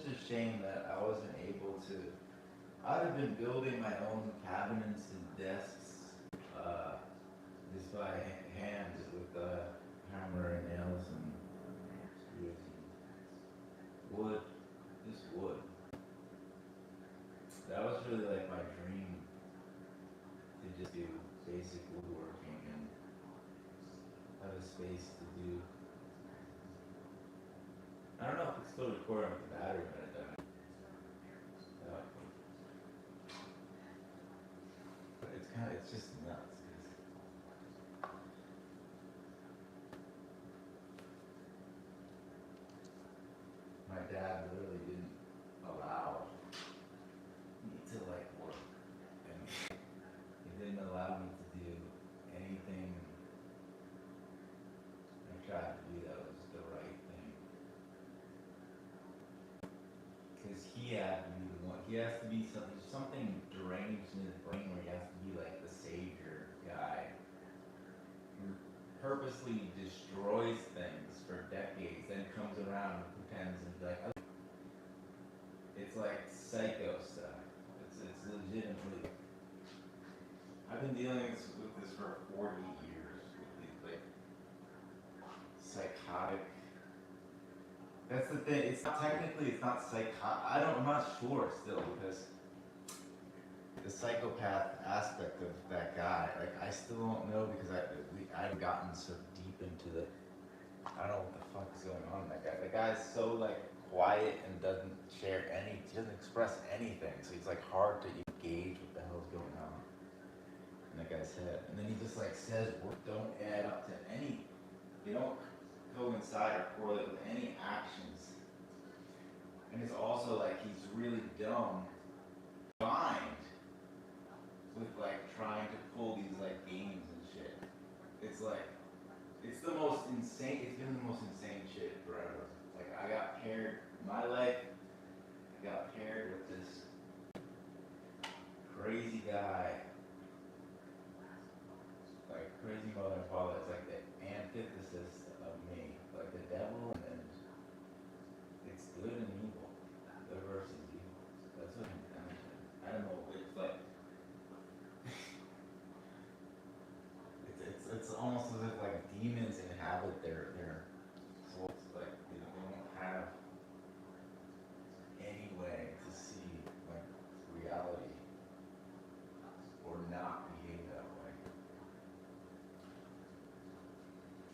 such a shame that I wasn't able to. I'd have been building my own cabinets and desks, uh, just by hand with hammer and nails and screws and wood, just wood. That was really like my dream to just do basic woodworking and have a space to do. I don't know if it's still recording with the battery, but it doesn't. But it's just nuts. 'Cause my dad literally didn't allow me to like work, and he didn't allow me to do anything I tried to do that was the right thing. Because he had to be the one. He has to be something deranged in his brain where he has to be like the savior guy who purposely destroys things for decades, then comes around and pretends and be like, "Oh." It's like psycho stuff. It's legitimately. I've been dealing with this for 40 years with these like psychotic. That's the thing. It's not technically. It's not psychotic. I'm not sure still because the psychopath aspect of that guy. Like I still don't know because I've gotten so deep into the. I don't know what the fuck is going on with that guy. The guy's so like quiet and doesn't share any. He doesn't express anything. So he's like hard to engage what the hell's going on in that guy's head. And then he just like says words don't add up to any. They don't coincide or correlate with any actions. And it's also like he's really dumb, blind, with like trying to pull these like games and shit. It's like it's the most insane. It's been the most insane shit forever. Like I got paired my life. I got paired with this crazy guy, like crazy mother and father. It's like the antithesis of me, like the devil, and it's good and evil. Good versus evil. That's what I'm telling you. I don't know. It's like it's almost as if like demons inhabit their souls. Like they don't have any way to see like reality or not behave that way.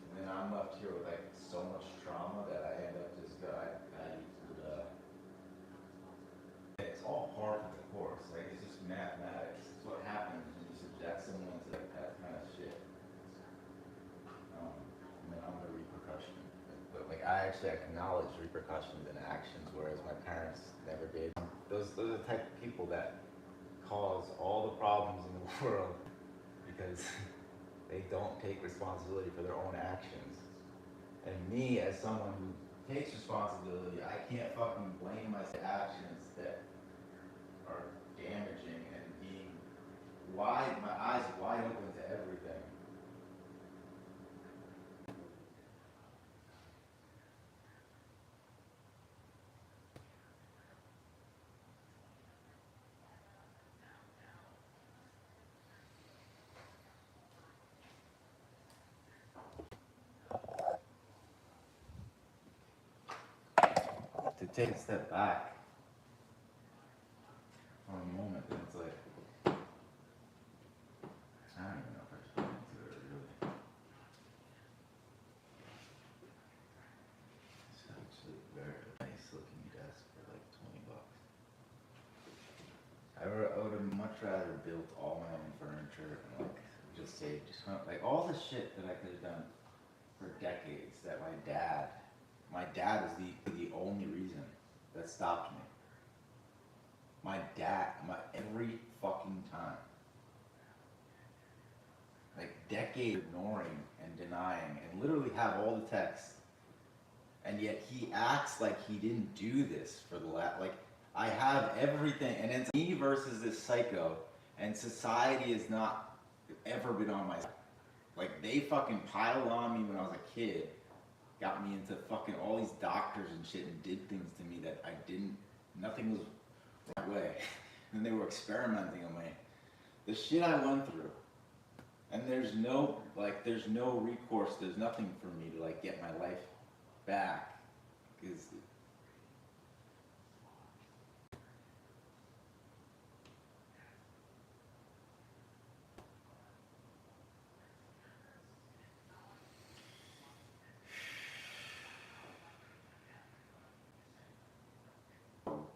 And then I'm left here with like so much trauma that I end up just I would it's all part of the course. Like it's just mathematics. It's what happens when you subject someone to like that kind of shit. And then I'm the repercussion. But like I actually acknowledge repercussions and actions, whereas my parents never did. Those are the type of people that cause all the problems in the world because they don't take responsibility for their own actions. And me, as someone who takes responsibility, I can't fucking blame my actions that are damaging and being wide, my eyes wide open to everything. To take a step back for a moment, and it's like, I don't even know if I should get into it really. It's actually a very nice looking desk for like $20. I would have much rather built all my own furniture and like just saved like all the shit that I could have done for decades that my dad is the only reason that stopped me. Every fucking time. Like decade ignoring and denying and literally have all the texts. And yet he acts like he didn't do this for the last, like I have everything and it's me versus this psycho and society has not ever been on my side. Like they fucking piled on me when I was a kid. got me into fucking all these doctors and shit and did things to me that nothing was right way. And they were experimenting on me. The shit I went through. And there's no recourse, there's nothing for me to like get my life back. Because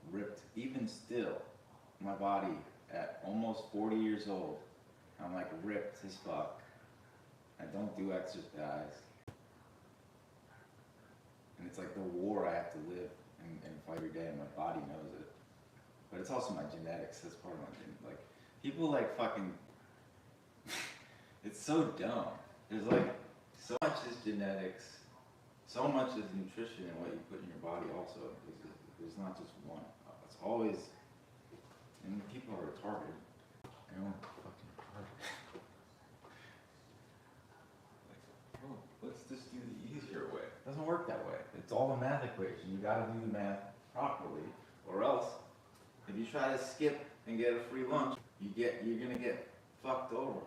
ripped, even still, my body at almost 40 years old, I'm like ripped as fuck. I don't do exercise. And it's like the war I have to live and fight every day, and my body knows it. But it's also my genetics, that's part of my like, people like fucking, it's so dumb. There's like, so much is genetics, so much is nutrition and what you put in your body also. There's not just one. It's always, and people are retarded. Everyone's fucking retarded. Like, oh, let's just do the easier way. It doesn't work that way. It's all a math equation. You gotta do the math properly, or else, if you try to skip and get a free lunch, you're gonna get fucked over.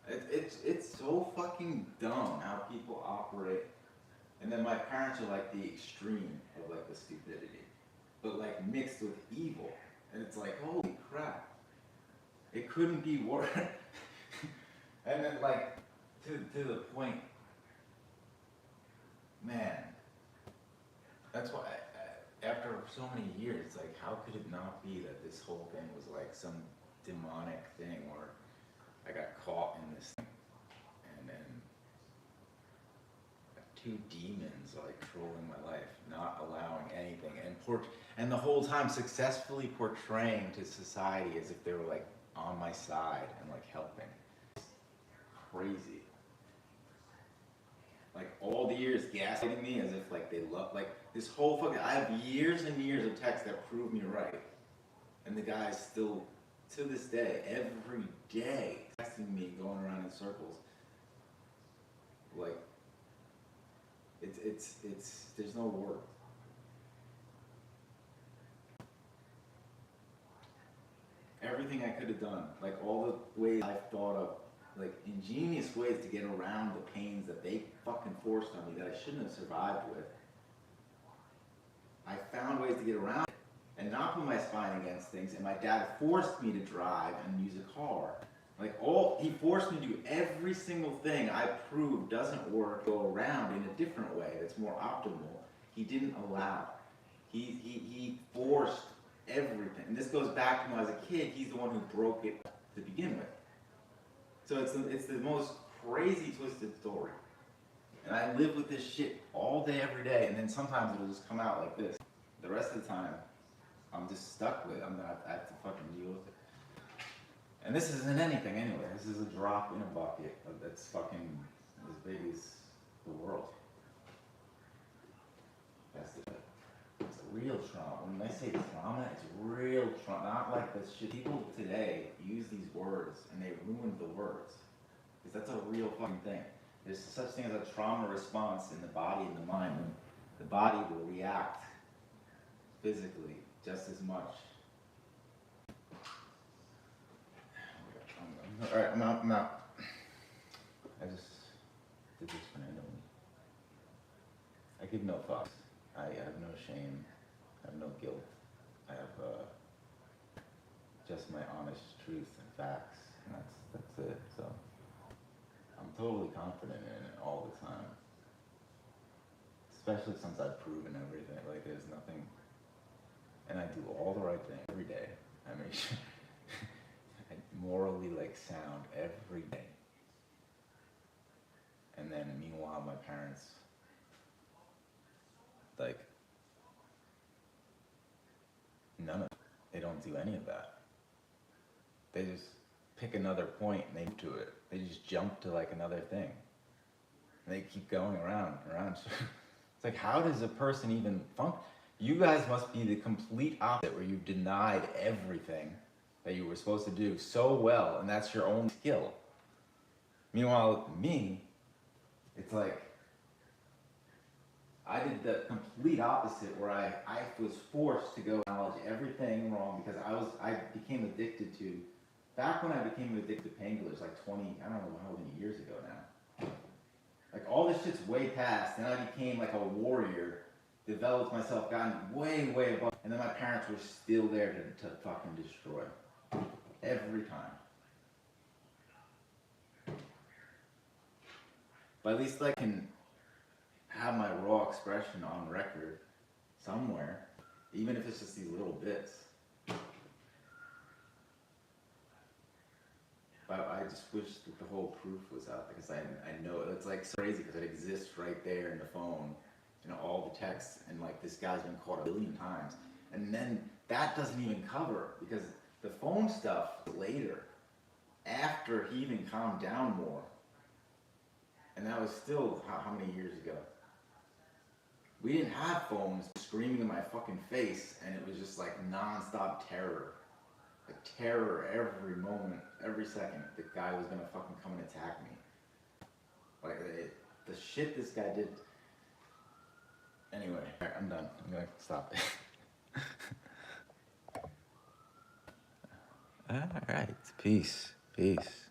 It's so fucking dumb how people operate. And then my parents are like the extreme of like the stupidity, but like mixed with evil. And it's like, holy crap, it couldn't be worse. And then like, to the point, man, that's why, after so many years, like, how could it not be that this whole thing was like some demonic thing where I got caught in this thing, and then two demons like trolling my life, not allowing anything, and the whole time successfully portraying to society as if they were like on my side and like helping. Crazy. Like all the years gaslighting me as if like they love, like this whole fucking, I have years and years of texts that prove me right. And the guy's still, to this day, every day, texting me, going around in circles. Like, it's, there's no word. Everything I could have done, like all the ways I've thought of, like ingenious ways to get around the pains that they fucking forced on me that I shouldn't have survived with. I found ways to get around it and not put my spine against things, and my dad forced me to drive and use a car. Like he forced me to do every single thing I proved doesn't work, go around in a different way that's more optimal. He didn't allow. He forced everything. And this goes back to when I was a kid, he's the one who broke it to begin with. So it's the most crazy twisted story. And I live with this shit all day, every day, and then sometimes it'll just come out like this. The rest of the time, I'm just stuck with it. I have to fucking deal with it. And this isn't anything anyway. This is a drop in a bucket that's fucking as big as the world. That's the It's a real trauma. When I say trauma, it's real trauma. Not like this shit. People today use these words and they ruin the words. Because that's a real fucking thing. There's such thing as a trauma response in the body and the mind. And the body will react physically just as much. Alright, I'm out. I just did this randomly. I give no fucks. I have no shame. I have no guilt. I have just my honest truth and facts, and that's it. So I'm totally confident in it all the time. Especially since I've proven everything. Like there's nothing, and I do all the right thing every day. I make sure I morally like sound every day. And then meanwhile, my parents, like, none of it. They don't do any of that. They just pick another point and they move to it. They just jump to like another thing. And they keep going around and around. It's like, how does a person even function? You guys must be the complete opposite, where you've denied everything that you were supposed to do so well, and that's your only skill. Meanwhile, me, it's like, I did the complete opposite where I was forced to go acknowledge everything wrong because I became addicted to, back when I became addicted to painkillers, like 20, I don't know how many years ago now. Like all this shit's way past, and I became like a warrior, developed myself, gotten way, way above, and then my parents were still there to fucking destroy. Every time. But at least I can have my raw expression on record somewhere, even if it's just these little bits. But I just wish that the whole proof was out because I know it's like so crazy because it exists right there in the phone, you know, all the texts, and like this guy's been caught a billion times, and then that doesn't even cover because the phone stuff later, after he even calmed down more, and that was still how many years ago? We didn't have phones screaming in my fucking face, and it was just like non-stop terror. Like terror every moment, every second. The guy was gonna fucking come and attack me. Like the shit this guy did. Anyway, alright, I'm done. I'm gonna stop it. Alright, peace. Peace.